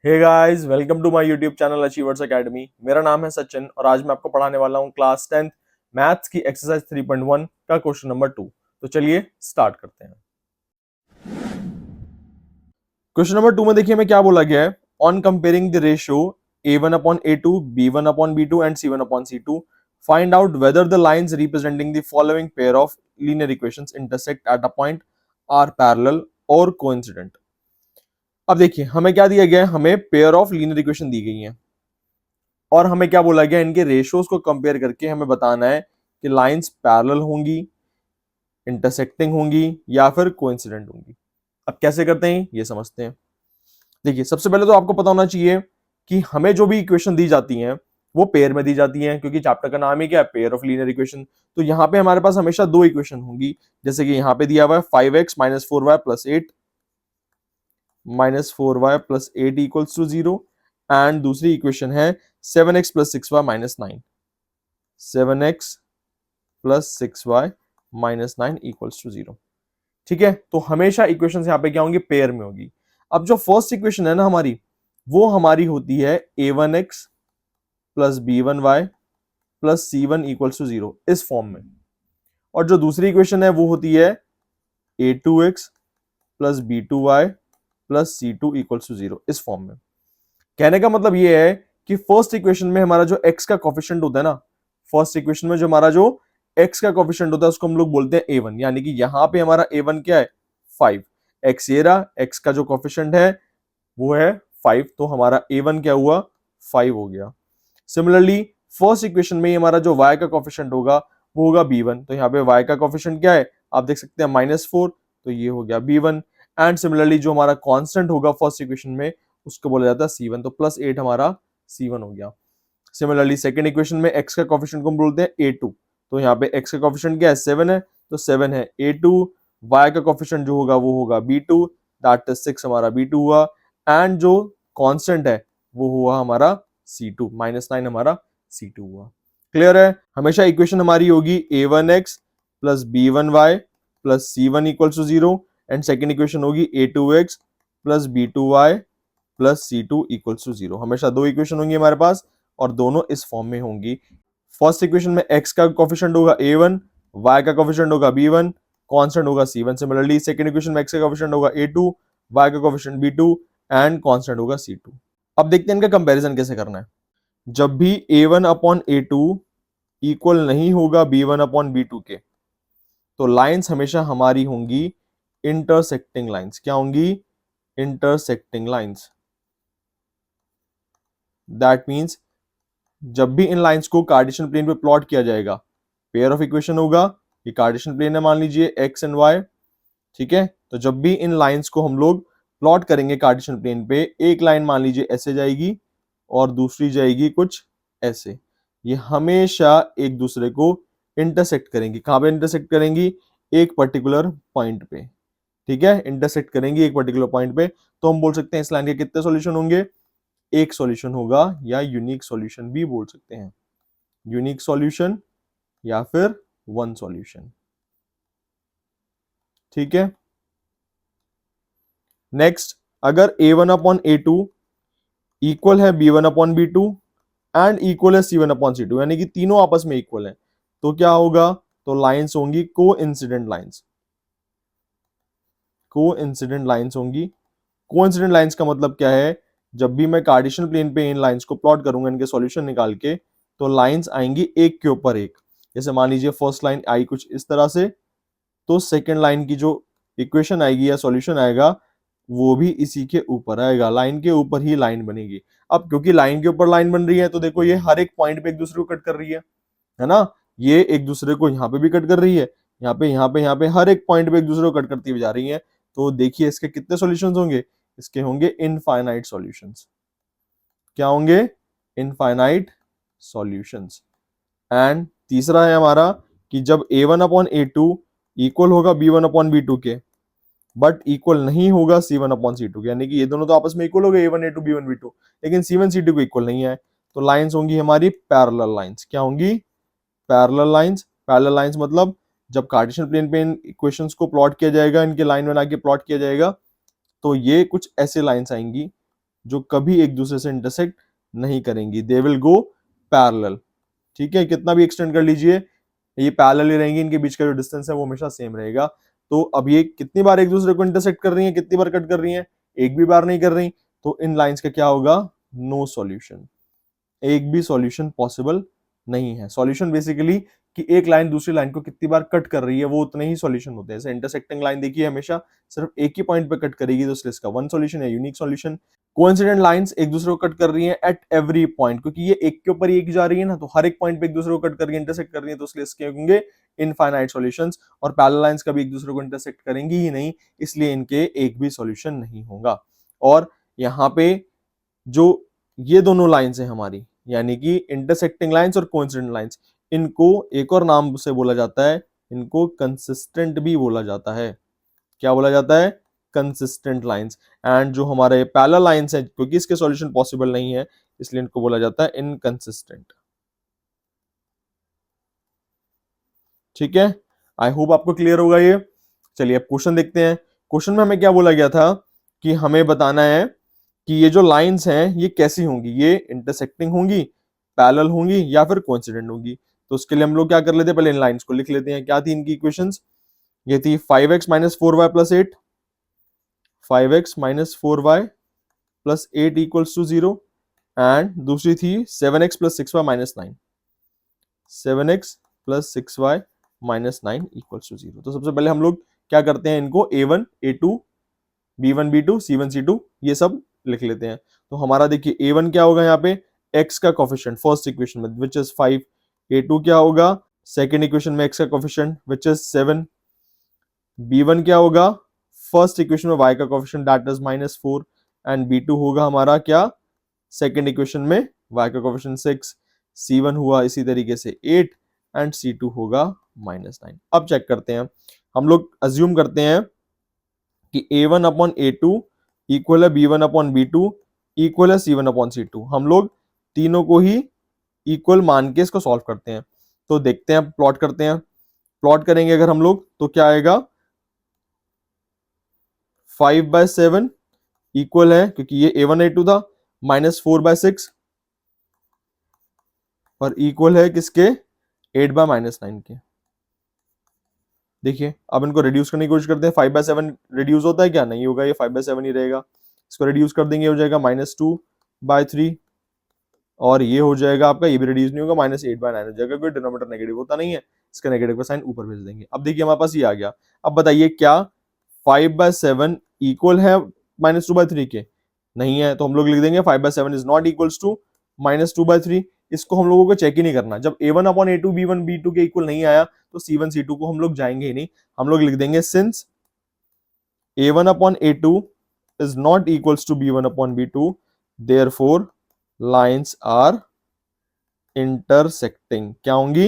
Hey guys, welcome to my YouTube channel Achievers Academy. मेरा नाम है सचिन और आज मैं आपको पढ़ाने वाला हूं क्लास 10th मैथ्स की एक्सरसाइज 3.1 का क्वेश्चन नंबर 2। तो चलिए स्टार्ट करते हैं। क्वेश्चन नंबर 2 में देखिए हमें क्या बोला गया है। On comparing the ratio a1 upon a2, b1 upon b2 and c1 upon c2, find out whether the lines representing the following pair of linear equations intersect at a point are parallel or coincident। अब देखिए हमें क्या दिया गया है, हमें pair of linear equation दी गई है और हमें क्या बोला गया, इनके रेशियोज को कंपेयर करके हमें बताना है कि लाइंस पैरेलल होंगी, इंटरसेक्टिंग होंगी या फिर कोइंसिडेंट होंगी। अब कैसे करते हैं ये समझते हैं। देखिए सबसे पहले तो आपको पता होना चाहिए कि हमें जो भी इक्वेशन दी जाती हैं वो पेयर में दी जाती हैं, क्योंकि चैप्टर का नाम ही क्या है, पेयर ऑफ लीनियर इक्वेशन। तो यहाँ पे हमारे पास हमेशा दो इक्वेशन होंगी, जैसे कि यहाँ पे दिया हुआ है 5x minus 4y plus 8 minus 4y plus 8 equals to 0 and दूसरी इक्वेशन है 7x plus 6y minus 9, 7x plus 6y minus 9 equals to 0। ठीक है, तो हमेशा इक्वेशन यहाँ पे क्या होंगी, पेयर में होगी। अब जो फर्स्ट इक्वेशन है ना हमारी, वो हमारी होती है a1x plus b1y plus c1 equals to 0 इस फॉर्म में, और जो दूसरी इक्वेशन है वो होती है a2x plus b2y plus c2 equals to 0 इस फॉर्म में। कहने का मतलब ये है कि फर्स्ट इक्वेशन में हमारा जो x का कोफिशिएंट होता है ना, फर्स्ट इक्वेशन में जो हमारा जो x का कोफिशिएंट होता है उसको हम लोग बोलते हैं a1, यानी कि यहां पे हमारा a1 क्या है 5, x ये रहा, x का जो कोफिशिएंट है वो है 5, तो हमारा a1 क्या हुआ 5 हो गया। सिमिलरली फर्स्ट इक्वेशन में हमारा जो y का कोफिशिएंट होगा वो होगा b1, तो यहाँ पे y का कोफिशिएंट क्या है आप देख सकते हैं -4, तो ये हो गया b1। एंड सिमिलरली जो हमारा कांस्टेंट होगा फर्स्ट इक्वेशन में उसको बोला जाता है c1, तो +8 हमारा c1 हो गया। सिमिलरली सेकंड इक्वेशन में x का कोफिशिएंट को हम बोलते हैं a2, तो यहाँ पे x का कोफिशिएंट क्या है 7 है, तो 7 है a2, y का कोफिशिएंट जो होगा वो होगा b2, दैट इज 6 हमारा b2 हुआ, एंड जो कांस्टेंट है वो हुआ हमारा c2, -9 हमारा c2 हुआ। क्लियर है, हमेशा इक्वेशन हमारी होगी a1x plus b1y plus c1 equals to 0 and second equation होगी a2x plus b2y plus c2 equals to 0। हमेशा दो इक्वेशन होंगी हमारे पास और दोनों इस फॉर्म में होंगी। फर्स्ट इक्वेशन में x का कोफिशिएंट होगा a1, y का कोफिशिएंट होगा b1, कांस्टेंट होगा c1। सिमिलरली सेकंड इक्वेशन में x का कोफिशिएंट होगा a2, y का कोफिशिएंट b2 एंड कांस्टेंट होगा c2। अब देखते हैं इनका कंपैरिजन कैसे करना है। जब भी a1 अपॉन a2 इक्वल नहीं होगा b1 अपॉन b2 के, तो लाइंस हमेशा हमारी होंगी इंटरसेक्टिंग लाइंस। क्या होंगी, इंटरसेक्टिंग लाइंस। दैट मींस जब भी इन लाइंस को कार्टेशियन प्लेन पे प्लॉट किया जाएगा, पेयर ऑफ इक्वेशन होगा, ये कार्टेशियन प्लेन है मान लीजिए x एंड y, ठीक है, तो जब भी इन लाइंस को हम लोग प्लॉट करेंगे कार्टेशियन प्लेन पे, एक लाइन मान लीजिए ऐसे जाएगी और दूसरी जाएगी कुछ ऐसे, ये हमेशा एक दूसरे को इंटरसेक्ट करेंगी। कहां पे इंटरसेक्ट करेंगी, एक पर्टिकुलर पॉइंट पे। ठीक है, इंटरसेक्ट करेंगी एक पर्टिकुलर पॉइंट पे, तो हम बोल सकते हैं इस लाइन के कितने सॉल्यूशन होंगे, एक सॉल्यूशन होगा, या यूनिक सॉल्यूशन भी बोल सकते हैं, यूनिक सॉल्यूशन या फिर वन सॉल्यूशन। ठीक है, नेक्स्ट, अगर a1 अपॉन a2 इक्वल है b1 upon b2 and equal है c1 अपॉन c2, यानी कि तीनों आपस में इक्वल है, तो क्या होगा, तो लाइंस होंगी कोइंसिडेंट लाइंस। कोइंसिडेंट लाइंस होंगी। कोइंसिडेंट लाइंस का मतलब क्या है, जब भी मैं कार्टेशियन प्लेन पे इन लाइंस को प्लॉट करूंगा इनके सॉल्यूशन निकाल के, तो लाइंस आएंगी एक के ऊपर एक। जैसे मान लीजिए फर्स्ट लाइन आई कुछ इस तरह से, तो सेकंड लाइन की जो इक्वेशन आएगी या सॉल्यूशन आएगा वो भी इसी के ऊपर आएगा, लाइन के ऊपर ही लाइन बनेगी। अब क्योंकि लाइन के ऊपर लाइन बन रही है तो देखो ये हर एक पॉइंट पे एक दूसरे को कट कर रही है ना, ये एक दूसरे को यहाँ पे भी कट कर रही है, यहाँ पे यहाँ पे यहाँ पे हर एक पॉइंट पे एक दूसरे को कट करती हुई जा रही है। तो देखिए इसके कितने सॉल्यूशंस होंगे, इसके होंगे इनफाइनाइट सॉल्यूशंस। क्या होंगे, इनफाइनाइट सॉल्यूशंस। एंड तीसरा है हमारा कि जब a1 अपॉन a2 इक्वल होगा b1 अपॉन b2 के, बट इक्वल नहीं होगा c1 अपॉन c2 के, यानी कि ये दोनों तो आपस में इक्वल हो गए a1 a2 b1 b2, लेकिन c1 c2 को इक्वल नहीं है, तो लाइंस होंगी हमारी पैरेलल लाइंस। क्या होंगी, पैरेलल लाइंस। पैरेलल लाइंस मतलब जब कार्टेशियन प्लेन पे इन इक्वेशंस को प्लॉट किया जाएगा, इनके लाइन बना के प्लॉट किया जाएगा, तो ये कुछ ऐसे लाइंस आएंगी जो कभी एक दूसरे से इंटरसेक्ट नहीं करेंगी, दे विल गो पैरेलल। ठीक है, कितना भी एक्सटेंड कर लीजिए ये पैरेलल ही रहेंगी, इनके बीच का जो डिस्टेंस है वो हमेशा सेम रहेगा। तो अब ये कितनी बार एक दूसरे को इंटरसेक्ट कर रही हैं, कितनी बार कट कर रही हैं, एक भी बार नहीं कर रही, तो इन लाइंस का क्या होगा, नो सॉल्यूशन, एक भी सॉल्यूशन पॉसिबल नहीं है। सॉल्यूशन बेसिकली कि एक लाइन दूसरी लाइन को कितनी बार कट कर रही है वो उतने ही सॉल्यूशन होते हैं। जैसे इंटरसेक्टिंग लाइन देखिए हमेशा सिर्फ एक ही पॉइंट पे कट करेगी, तो इसलिए इसका वन सॉल्यूशन है, यूनिक सॉल्यूशन। कोइंसिडेंट लाइंस एक दूसरे को कट कर रही हैं एट एवरी पॉइंट, क्योंकि ये एक के ऊपर एक जा रही है ना, तो हर एक पॉइंट पे एक दूसरे को कट कर रही है, इंटरसेक्ट कर रही है, तो इसलिए इसके होंगे इनफाइनाइट सॉल्यूशंस। और पैरेलल लाइंस कभी एक दूसरे को इंटरसेक्ट करेंगी ही नहीं, इसलिए इनके एक भी सॉल्यूशन नहीं होगा। और यहाँ पे जो ये दोनों लाइंस हैं हमारी, यानी कि इंटरसेक्टिंग लाइंस और कोइंसिडेंट लाइंस, इनको एक और नाम से बोला जाता है, इनको कंसिस्टेंट भी बोला जाता है। क्या बोला जाता है, कंसिस्टेंट लाइंस। एंड जो हमारे पैरेलल लाइंस है, क्योंकि इसके सॉल्यूशन पॉसिबल नहीं है, इसलिए इनको बोला जाता है इनकंसिस्टेंट। ठीक है, आई होप आपको क्लियर होगा ये। चलिए अब क्वेश्चन देखते हैं। क्वेश्चन में हमें क्या बोला गया था कि हमें बताना है कि ये जो लाइंस हैं ये कैसी होंगी, ये इंटरसेक्टिंग होंगी, पैरेलल होंगी, या फिर कोइंसिडेंट होंगी। तो उसके लिए हम लोग क्या कर लेते हैं, पहले इन लाइंस को लिख लेते हैं। क्या थी इनकी इक्वेशंस, ये थी 5x minus 4y plus 8, 5x minus 4y plus 8 equals to 0, and दूसरी थी 7x plus 6y minus 9, 7x plus 6y minus 9 equals to 0। तो सबसे पहले हम लोग क्या करते हैं, इनको A1 A2 B1 B2 C1 C2 ये सब लिख लेते हैं। तो हमारा देखिए A1 क्या होगा, यहाँ पे x का कोफिशिएंट फर्स्ट इक्वेशन में विच इज 5, A2 क्या होगा सेकेंड इक्वेशन में x का कोफिशिएंट विच इज 7, B1 क्या होगा फर्स्ट इक्वेशन में y का coefficient that is -4, and B2 होगा हमारा क्या सेकेंड इक्वेशन में y का कोफिशिएंट 6, C1 हुआ इसी तरीके से 8, एंड C2 होगा -9। अब चेक करते हैं, हम लोग अज्यूम करते हैं कि A1 अपॉन A2 इक्वल है B1 अपॉन B2 इक्वल है C1 अपॉन C2। हम लोग तीनों को ही इक्वल मान के इसको सॉल्व करते हैं। तो देखते हैं, प्लॉट करते हैं। प्लॉट करेंगे अगर हम लोग तो क्या आएगा, 5/7 इक्वल है, क्योंकि ये A1 A2 था, -4/6 और इक्वल है किसके, 8/-9 के। देखिए अब इनको रिड्यूस करने की कोशिश करते हैं। 5/7 रिड्यूस होता है क्या, नहीं होगा, ये 5/7 ही रहेगा। इसको रिड्यूस कर देंगे, हो जाएगा -2/3, और ये हो जाएगा आपका, ये भी रिड्यूस नहीं होगा, -8/9 हो जाएगा, कोई डिनोमिनेटर नेगेटिव होता नहीं है, इसका नेगेटिव का साइन ऊपर भेज देंगे। अब देखिए हमारे पास ये आ गया। अब बताइए क्या 5/7 इक्वल है -2/3 के, नहीं है, तो हम लोग लिख देंगे 5/7 इज नॉट इक्वल्स टू -2/3। इसको हम लोगों को चेक ही नहीं करना, जब A1 upon A2 B1 B2 के इक्वल नहीं आया तो C1 C2 को हम लोग जाएंगे ही नहीं, हम लोग लिख देंगे since A1 upon A2 is not equals to B1 upon B2, therefore lines are intersecting। क्या होंगी,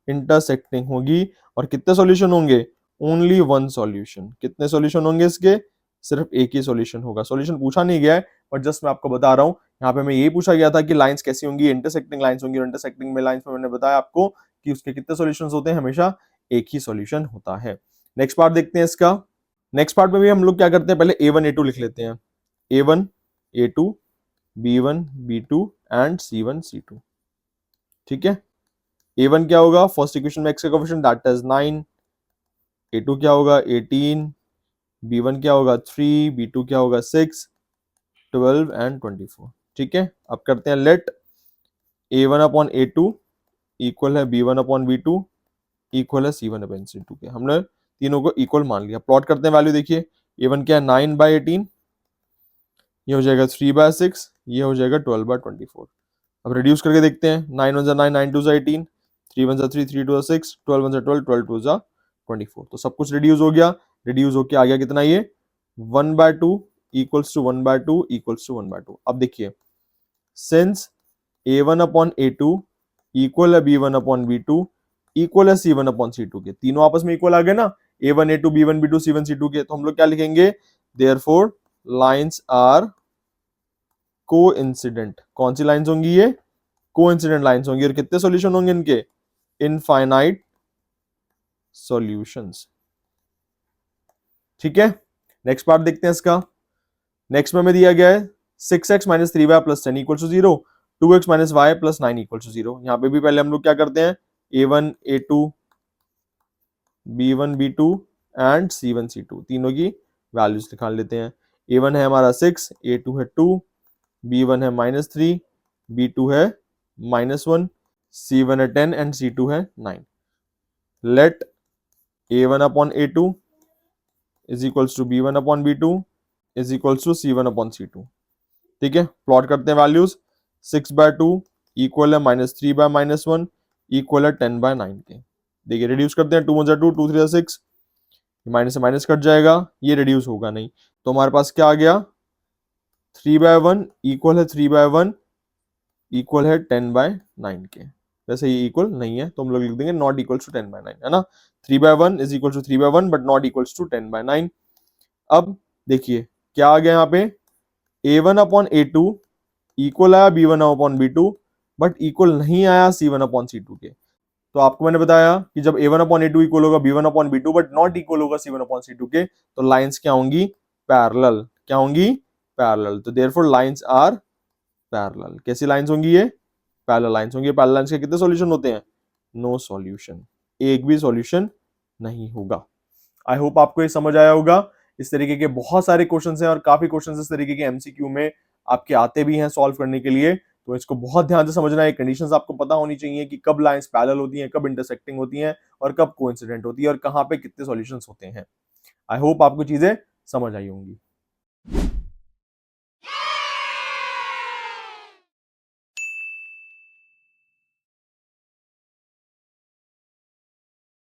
इंटरसेक्टिंग होगी। और कितने सॉल्यूशन होंगे, ओनली वन सॉल्यूशन। कितने सॉल्यूशन होंगे इसके, सिर्फ एक ही सॉल्यूशन होगा। सॉल्यूशन पूछा नहीं गया है, बट जस्ट मैं आपको बता रहा हूं, यहाँ पे मैं यही पूछा गया था कि लाइंस कैसी होंगी, इंटरसेक्टिंग लाइंस होंगी। और इंटरसेक्टिंग में लाइंस में मैंने बताया आपको कि उसके कितने सॉल्यूशन होते हैं, हमेशा एक ही सॉल्यूशन होता है। नेक्स्ट पार्ट देखते हैं इसका। नेक्स्ट पार्ट में भी हम लोग क्या करते हैं, पहले A1 A2 लिख लेते हैं। A1 A2 B1 B2 and C1 C2। ठीक है, A1 क्या होगा, फर्स्ट इक्वेशन में x का कोएफिशिएंट दैट इज 9, A2 क्या होगा 18, B1 क्या होगा 3, B2 क्या होगा 6, 12 एंड 24। ठीक है, अब करते हैं late A1 upon A2 equal है B1 अपॉन B2 इक्वल है C1 अपॉन C2 के। हमने तीनों को इक्वल मान लिया। प्लॉट करते हैं वैल्यू, देखिए A1 क्या है 9/18, ये हो जाएगा 3/6, ये हो जाएगा 12/24। अब रिड्यूस करके देखते हैं, 9 1 9, 9 2 18, 3 1 3, 3 2 6, 12 1 12, 12 2 24। तो सब कुछ रिड्यूस हो गया। रिड्यूस होके आ गया कितना, ये 1/2 इक्वल्स टू 1/2 इक्वल्स टू 1/2। अब देखिए since A1 upon A2 equal है B1 अपॉन B2 इक्वल है C1 अपॉन C2 के, तीनों आपस में इक्वल आ गए ना, A1 A2 B1 B2 C1 C2 के, तो हम लोग क्या लिखेंगे, देयरफॉर लाइंस आर कोइंसिडेंट। कौन सी लाइंस होंगी, ये कोइंसिडेंट लाइंस होंगी। और कितने सॉल्यूशन होंगे इनके, इनफाइनाइट सॉल्यूशंस। ठीक है, नेक्स्ट पार्ट देखते हैं इसका। नेक्स्ट में दिया गया है 6x minus 3y plus 10 equal to 0, 2x minus Y plus 9 equal to 0। यहाँ पे भी पहले हम लोग क्या करते हैं, a1 a2 b1 b2 and c1 c2 तीनों की वैल्यूज निकाल लेते हैं। a1 है हमारा 6, a2 है 2, b1 है -3, b2 है -1, c1 है 10 एंड c2 है 9। Let a1 upon a2 is equals to b1 upon b2 is equals to c1 upon c2। ठीक है, प्लॉट करते हैं वैल्यूज। 6/2 इक्वल है -3/-1 इक्वल है 10/9 के। देखिए रिड्यूस करते हैं, 2 1 2, 2 3 6, माइनस से माइनस कट जाएगा, ये रिड्यूस होगा नहीं, तो हमारे पास क्या आ गया, 3/1 इक्वल है 3/1 इक्वल है 10/9 के। वैसे ये इक्वल नहीं है तो हम लोग लिख देंगे नॉट इक्वल टू 10/9, है ना। 3/1 is equal to 3/1 but not equal to 10/9। अब देखिए क्या आ गया यहाँ पे, a1 अपॉन a2 इक्वल आया b1 upon b2 but equal नहीं आया c1 अपॉन c2 के। तो आपको मैंने बताया कि जब a1 अपॉन a2 इक्वल होगा b1 upon b2 but not equal होगा c1 अपॉन c2 के, तो लाइंस क्या होंगी, पैरेलल। क्या होंगी, पैरेलल। तो देयरफॉर लाइंस आर पैरेलल। कैसी लाइंस होंगी ये, पैरेलल लाइंस होंगी। पैरेलल लाइंस के कितने सॉल्यूशन होते हैं, नो सॉल्यूशन, एक भी सॉल्यूशन नहीं होगा। आई होप आपको ये समझ आया होगा। इस तरीके के बहुत सारे क्वेश्चंस हैं और काफी क्वेश्चंस इस तरीके के एमसीक्यू में आपके आते भी हैं सॉल्व करने के लिए, तो इसको बहुत ध्यान से समझना है। कंडीशंस आपको पता होनी चाहिए कि कब लाइंस पैरेलल होती हैं, कब इंटरसेक्टिंग होती हैं और कब कोइंसिडेंट होती है और कहां पे कितने सॉल्यूशंस होते हैं। आई होप आपको चीजें समझ आई होंगी।